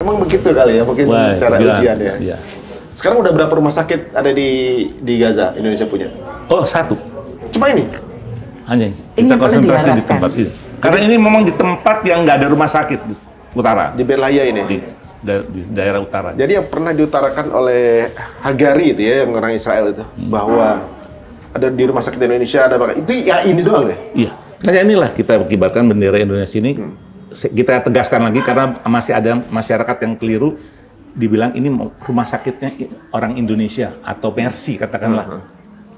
Emang begitu kali ya, mungkin cara ujian ya. Iya. Sekarang udah berapa rumah sakit ada di Gaza, Indonesia punya? Oh, 1. Cuma ini? Hanya Ini kita yang paling konsentrasi di diharapkan. tempat ini. Karena ini memang di tempat yang nggak ada rumah sakit di utara. Di Berlaya ini? Di daerah utara. Jadi yang pernah diutarakan oleh Hagari itu ya, yang orang Israel itu, bahwa ada di rumah sakit Indonesia ada itu ya ini doang ya? Iya. Kayak inilah kita kibarkan bendera Indonesia ini. Kita tegaskan lagi karena masih ada masyarakat yang keliru dibilang ini rumah sakitnya orang Indonesia atau Mercy katakanlah.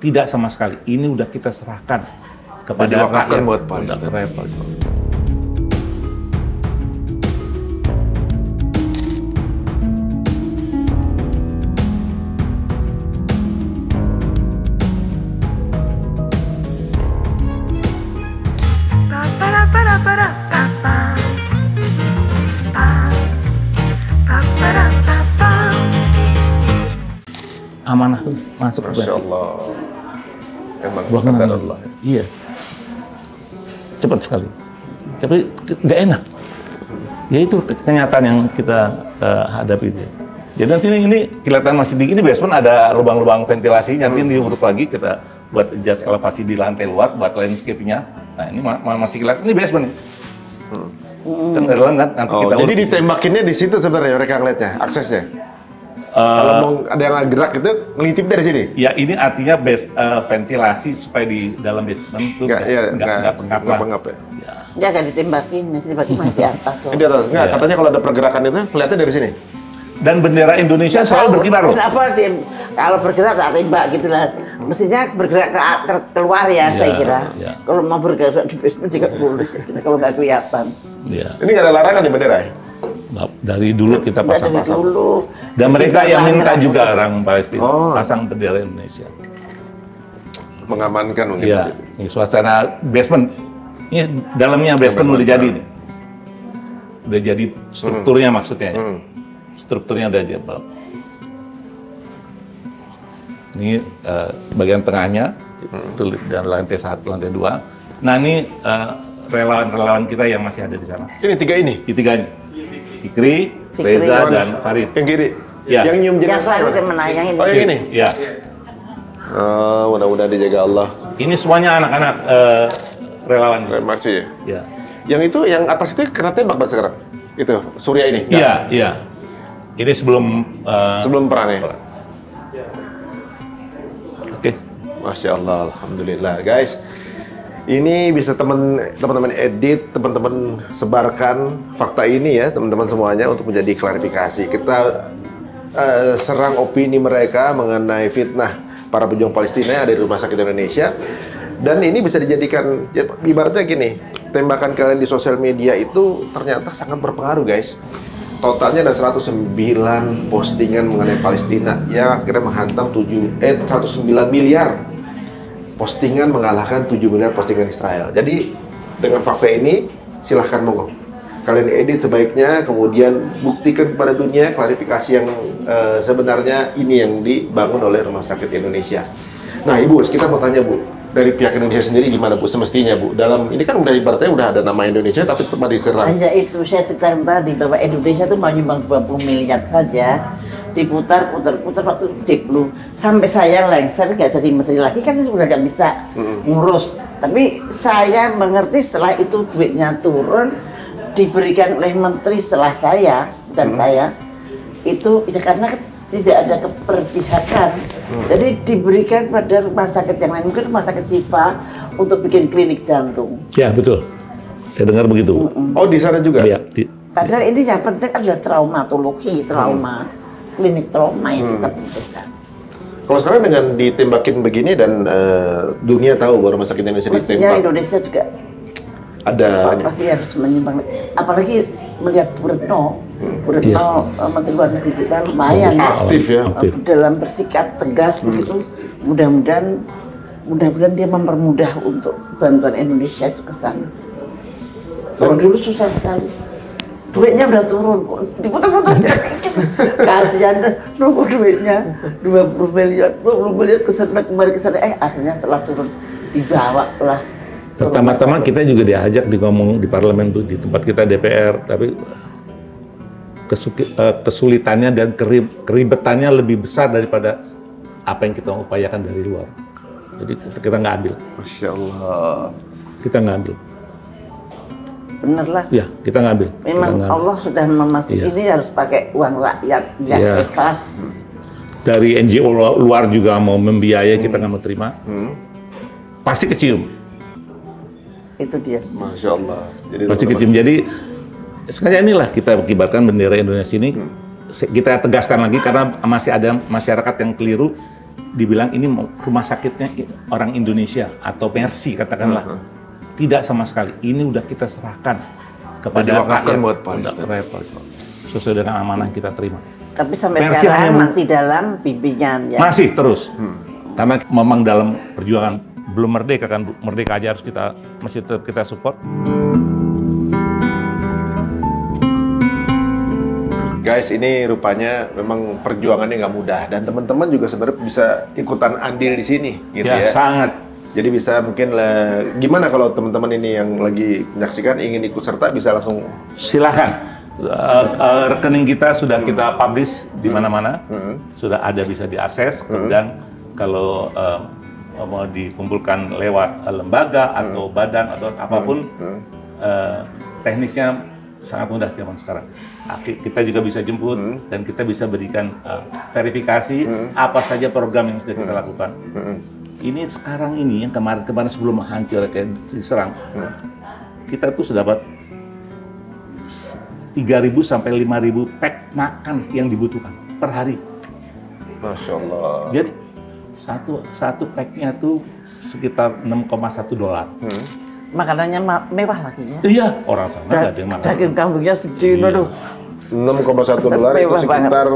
Tidak sama sekali. Ini udah kita serahkan kepada rakyat buat Palestina. Amanah tuh masuk ke Masya Mercy. Allah. Emang Bukan kata Allah. Iya. Cepat sekali. Tapi nggak enak. Ya itu kenyataan yang kita hadapi. Jadi nanti ini kelihatan masih tinggi, ini basement ada lubang-lubang ventilasi, nanti diuruk lagi kita buat jas elevasi di lantai luar, buat landscape-nya. Nah ini masih kelihatan, ini basement. Kan nanti kita jadi uruk. ditembakinnya di situ sebenarnya mereka ngeliatnya, aksesnya. Kalau mau ada yang gerak itu ngelintip dari sini. Ya ini artinya ventilasi supaya di dalam basement itu nggak pengap ya. Dia akan ditembakin masih di atas. Di atas. Nggak, katanya kalau ada pergerakan itu kelihatan dari sini. Dan bendera Indonesia selalu berkibar loh. Kenapa kalau bergerak tak tembak gitulah. Mestinya bergerak keluar ya, saya kira. Ya. Kalau mau bergerak di basement juga boleh, kalau nggak kelihatan. Ya. Ini nggak ada larangan di bendera ya? Dari dulu kita Nggak dari pasang-pasang. dulu. Dan mereka yang minta Merah. juga orang Palestina pasang bendera Indonesia. Mengamankan mungkin. Iya, ini suasana basement. Ini dalamnya basement udah jadi nih. Udah jadi strukturnya maksudnya. Ya. Strukturnya udah jadi. Ini bagian tengahnya, dan lantai 1, lantai 2. Nah ini relawan-relawan kita yang masih ada di sana. Ini 3 ini? Di 3 ini. Fikri, Reza, dan Farid. Yang kiri? Ya. Yang nyium Yang jenazah? selalu menayang ini. Oh yang ini? Ya. Mudah-mudahan dijaga Allah. Ini semuanya anak-anak relawan. Marsi ya? Ya. Yang itu, yang atas itu kena tembak Pak sekarang? Itu, Surya ini? Iya, iya. Ini sebelum Sebelum perang ya? Oke. Masya Allah, Alhamdulillah. Guys, ini bisa teman-teman edit, teman-teman sebarkan fakta ini ya, teman-teman semuanya untuk menjadi klarifikasi. Kita serang opini mereka mengenai fitnah para pejuang Palestina yang ada di Rumah Sakit Indonesia. Dan ini bisa dijadikan, ya, ibaratnya gini, tembakan kalian di sosial media itu ternyata sangat berpengaruh guys. Totalnya ada 109 postingan mengenai Palestina yang akhirnya menghantam 109 miliar postingan mengalahkan 7 miliar postingan Israel. Jadi dengan fakta ini silahkan monggo kalian edit sebaiknya, kemudian buktikan kepada dunia klarifikasi yang sebenarnya ini yang dibangun oleh Rumah Sakit Indonesia. Nah Ibu, kita mau tanya Bu, dari pihak Indonesia sendiri gimana Bu semestinya Bu? Dalam ini kan udah ibaratnya udah ada nama Indonesia tapi tetap diserang. Hanya itu saya ceritakan tadi bahwa Indonesia itu mau nyumbang 20 miliar saja, diputar waktu diplu sampai saya lengser nggak jadi menteri lagi kan sudah nggak bisa ngurus. Tapi saya mengerti setelah itu duitnya turun diberikan oleh menteri setelah saya, bukan saya. Itu karena tidak ada keberpihakan. Jadi diberikan pada rumah sakit yang lain, mungkin rumah sakit Syifa untuk bikin klinik jantung. Ya betul. Saya dengar begitu. Oh di sana juga? Iya. Padahal ini yang penting adalah traumatologi, klinik trauma yang kita butuhkan. Kalau sekarang dengan ditembakin begini dan dunia tahu bahwa Rumah Sakit Indonesia Mestinya ditembak, Indonesia juga ada pasti harus menyumbang. Apalagi melihat Bu Retno, Menteri Luar Negeri kita lumayan aktif ya. dalam bersikap tegas begitu. Mudah-mudahan dia mempermudah untuk bantuan Indonesia itu ke sana. Kalau dulu susah sekali. Duitnya udah turun kok, diputar-putar. Kasihan nunggu duitnya 20 miliar ke sana kembali ke sana. Akhirnya setelah turun dibawa lah. Pertama-tama kita juga diajak ngomong di parlemen tuh, di tempat kita DPR, tapi kesulitannya dan keribetannya lebih besar daripada apa yang kita upayakan dari luar. Jadi kita nggak ambil. Masya Allah. Kita nggak ambil. Bener lah. Ya, kita nggak ambil. Memang Allah sudah memastikan ini harus pakai uang rakyat yang ikhlas. Dari NGO luar juga mau membiayai, kita nggak mau terima. Pasti kecium. Itu dia. Masya Allah. Jadi Pasti kecium. Jadi sekarang inilah kita kibarkan bendera Indonesia ini. Kita tegaskan lagi karena masih ada masyarakat yang keliru dibilang ini rumah sakitnya orang Indonesia atau Mercy katakanlah. Tidak sama sekali. Ini udah kita serahkan kepada rakyat buat Palestina. Sesuai dengan amanah yang kita terima. Tapi sampai Mercy sekarang masih dalam bimbingan ya. Masih terus. Karena memang dalam perjuangan belum merdeka kan, merdeka aja harus masih tetap kita support. Guys, ini rupanya memang perjuangannya nggak mudah dan teman-teman juga sebenarnya bisa ikutan andil di sini, gitu ya. Sangat. Jadi bisa mungkin gimana kalau teman-teman ini yang lagi menyaksikan ingin ikut serta bisa langsung Silakan. Rekening kita sudah kita publish di mana-mana, sudah ada bisa diakses. Dan kalau mau dikumpulkan lewat lembaga atau badan atau apapun, teknisnya sangat mudah zaman sekarang. Kita juga bisa jemput dan kita bisa berikan verifikasi apa saja program yang sudah kita lakukan. Ini sekarang ini yang kemarin sebelum hancur kayak diserang, kita tuh sudah dapat 3.000 sampai 5.000 pack makan yang dibutuhkan per hari. Masya Allah. Jadi satu packnya tuh sekitar $6,1. Makanannya mewah lagi ya. Iya, orang sana nggak ada yang makan. Daging kambingnya segini tuh. $6,1 itu sekitar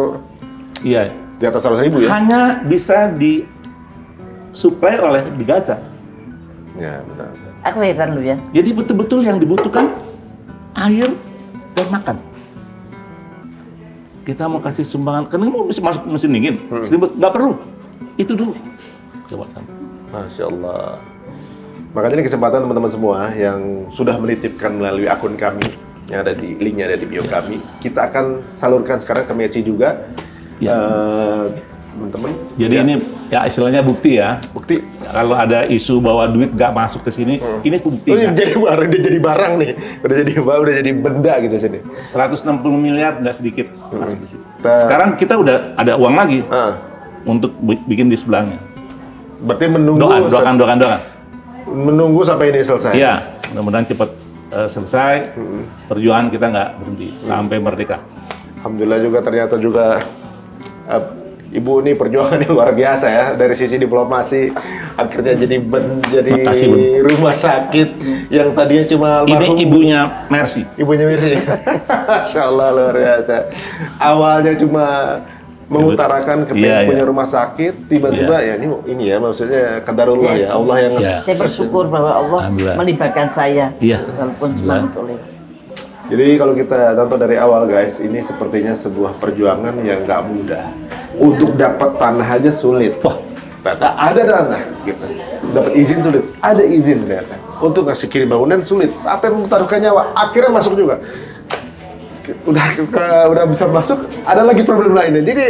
Iya. di atas 100.000 ya? Hanya bisa disuplai oleh di Gaza. Ya, benar. Aku heran lu ya. Jadi betul-betul yang dibutuhkan air dan makan. Kita mau kasih sumbangan, karena mau masuk mesin dingin, selimut nggak perlu. Itu dulu. Coba kan. Masya Allah. Makanya ini kesempatan teman-teman semua yang sudah menitipkan melalui akun kami yang ada di linknya ada di bio kami. Kita akan salurkan sekarang ke Mercy juga, teman-teman. Jadi ini ya istilahnya bukti ya. Bukti. Kalau ada isu bahwa duit nggak masuk ke sini, ini bukti. Udah jadi barang nih, udah jadi benda gitu sini. 160 miliar nggak sedikit masuk di sini. Sekarang kita udah ada uang lagi untuk bikin di sebelahnya. Berarti menunggu. Doakan. Menunggu sampai ini selesai. Iya, mudah-mudahan cepat selesai. Perjuangan kita nggak berhenti sampai merdeka. Alhamdulillah juga ternyata juga Ibu ini perjuangannya luar biasa ya, dari sisi diplomasi akhirnya jadi rumah sakit yang tadinya cuma almarhum. Ini ibunya Mercy. Ibunya Mercy. Masya Allah luar biasa. Awalnya cuma mengutarakan ketika punya rumah sakit, tiba-tiba ya ini ya maksudnya qadarullah ya, Allah yang Saya bersyukur bahwa Allah melibatkan saya walaupun cuma untuk lewat. Jadi kalau kita tonton dari awal guys, ini sepertinya sebuah perjuangan yang nggak mudah. Untuk dapat tanah aja sulit. Wah, ada tanah gitu. Dapat izin sulit, ada izin ternyata. Untuk ngasih kirim bangunan sulit, sampai mempertaruhkan nyawa, akhirnya masuk juga. Udah bisa masuk, ada lagi problem lainnya. Jadi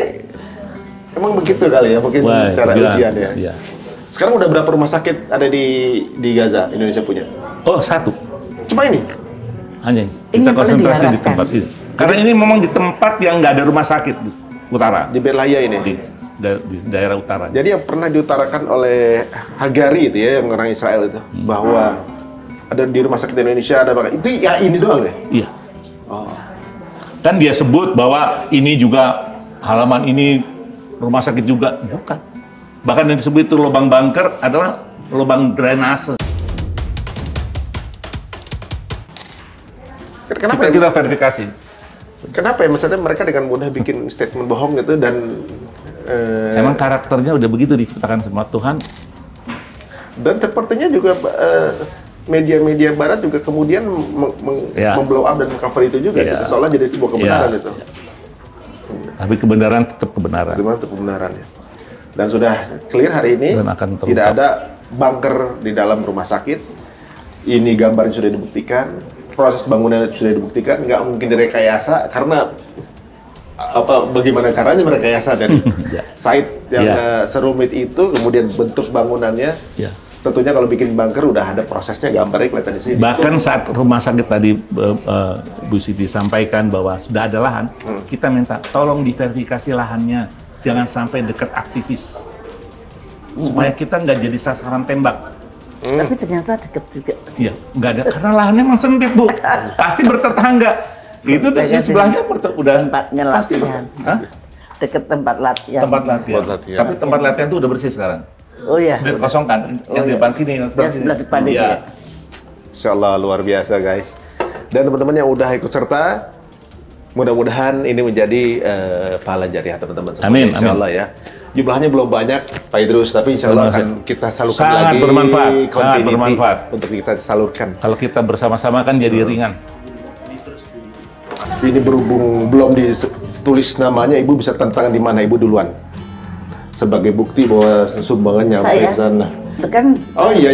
emang begitu kali ya, mungkin cara ujian ya. Iya. Sekarang udah berapa rumah sakit ada di Gaza, Indonesia punya? Oh, 1. Cuma ini? Hanya kita konsentrasi di tempat ini. Karena ini memang di tempat yang nggak ada rumah sakit utara. Di Berlaya ini? Di daerah utara. Jadi yang pernah diutarakan oleh Hagari itu ya, yang orang Israel itu, bahwa ada di rumah sakit Indonesia ada itu ya ini doang ya? Iya. Oh. Kan dia sebut bahwa ini juga halaman ini rumah sakit juga, bukan. Bahkan yang disebut itu lubang bunker adalah lubang drainase. Kenapa kita verifikasi? Kenapa ya? Maksudnya mereka dengan mudah bikin statement bohong gitu dan emang karakternya udah begitu diciptakan sama Tuhan. Dan sepertinya juga media-media Barat juga kemudian memblow up dan cover itu juga, gitu. Seolah jadi sebuah kebenaran itu. Tapi kebenaran tetap kebenaran. Tetap kebenaran ya. Dan sudah clear hari ini, tidak ada bunker di dalam rumah sakit. Ini gambarnya sudah dibuktikan, proses bangunannya sudah dibuktikan, nggak mungkin direkayasa karena bagaimana caranya merekayasa dari Ya. site yang Ya. serumit itu, kemudian bentuk bangunannya. Ya. Tentunya kalau bikin bunker udah ada prosesnya, gambarnya kelihatan di sini. Bahkan saat rumah sakit tadi Bu Siti sampaikan bahwa sudah ada lahan, kita minta tolong diverifikasi lahannya, jangan sampai dekat aktivis, supaya kita nggak jadi sasaran tembak. Tapi ternyata deket juga. Iya, nggak ada karena lahannya memang sempit Bu, pasti bertetangga. Itu di sebelahnya udah Tempatnya pasti latihan. Hah? Deket tempat latihan. Tempat latihan. Tempat latihan. Tapi tempat latihan itu udah bersih sekarang. Oh iya. Udah kosongkan, yang di depan sini. Yang sebelah depan itu Iya. ya. Insya Allah luar biasa guys. Dan teman-teman yang udah ikut serta, mudah-mudahan ini menjadi pahala jariah teman-teman semua. Amin, Insya amin. Allah ya. Jumlahnya belum banyak Pak Idrus, tapi insya Allah akan kita salurkan Sangat lagi bermanfaat, sangat continuity bermanfaat. untuk kita salurkan. Kalau kita bersama-sama kan jadi ringan. Ini berhubung belum ditulis namanya, Ibu bisa tantangan di mana Ibu duluan? Sebagai bukti bahwa sumbangannya Saya? ke sana. Itu kan Oh iya.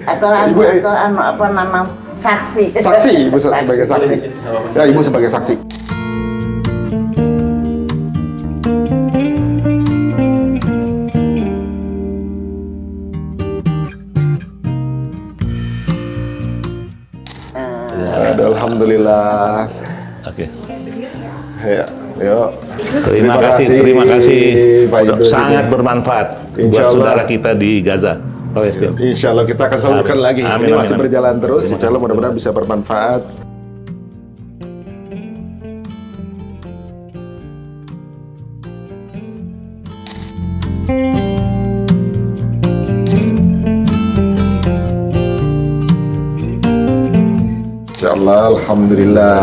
atau apa nama saksi. Saksi, Ibu sebagai saksi. Ya, Ibu sebagai saksi. Aduh, alhamdulillah. Oke. Ya, yuk. Terima kasih. Pak Idrus. Sangat bermanfaat Insya buat Allah. saudara kita di Gaza, Palestina. Insya Allah kita akan salurkan Amin. lagi. Amin, Ini amin, masih amin. berjalan terus. Terima Insya Allah kasih. mudah-mudahan bisa bermanfaat. Insya Allah, alhamdulillah.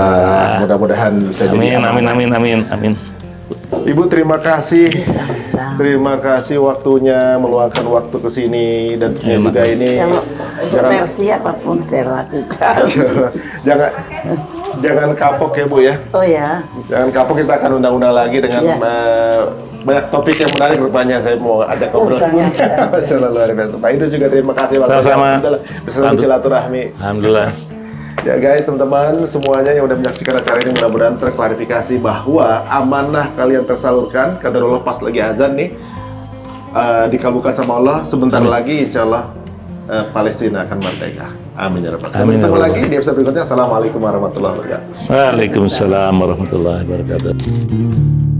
Mudah-mudahan bisa jadi Amin. Ibu terima kasih. Sama-sama. Terima kasih waktunya, meluangkan waktu ke sini dan tentunya juga ini Kalau untuk versi apapun saya lakukan. jangan jangan kapok ya Bu ya. Oh ya. Jangan kapok, kita akan undang-undang lagi dengan Iya. banyak topik yang menarik rupanya. Saya mau ajak ngobrol. banyak. Masya Allah, luar biasa. Pak Idrus juga terima kasih waktunya. Sama-sama. Alhamdulillah, bisa silaturahmi. Alhamdulillah. Ya guys, teman-teman semuanya yang udah menyaksikan acara ini, mudah-mudahan terklarifikasi bahwa amanah kalian tersalurkan. Qadarullah pas lagi azan nih, dikabulkan sama Allah. Sebentar lagi insya Allah Palestina akan merdeka. Amin ya rabbal alamin. Amin ya Ketemu rabbal lagi di episode berikutnya. Assalamualaikum warahmatullahi wabarakatuh. Waalaikumsalam warahmatullahi wabarakatuh.